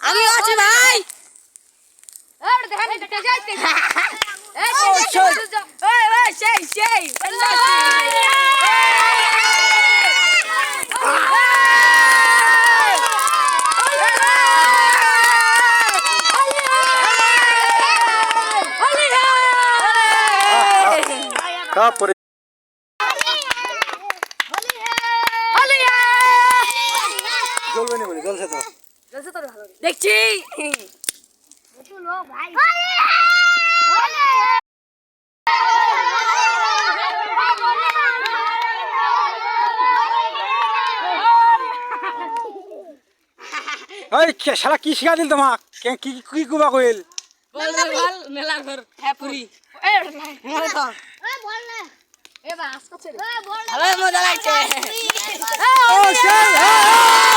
আমি আছি ভাই। তারপরে জ্বলবে না বলে জ্বলছে তো দেখছি এই শালা কি শিখা দিল তোমাক কি কি কুবা কইল মেলা ঘর হ্যাপুরি মজা লাগছে। ও সেই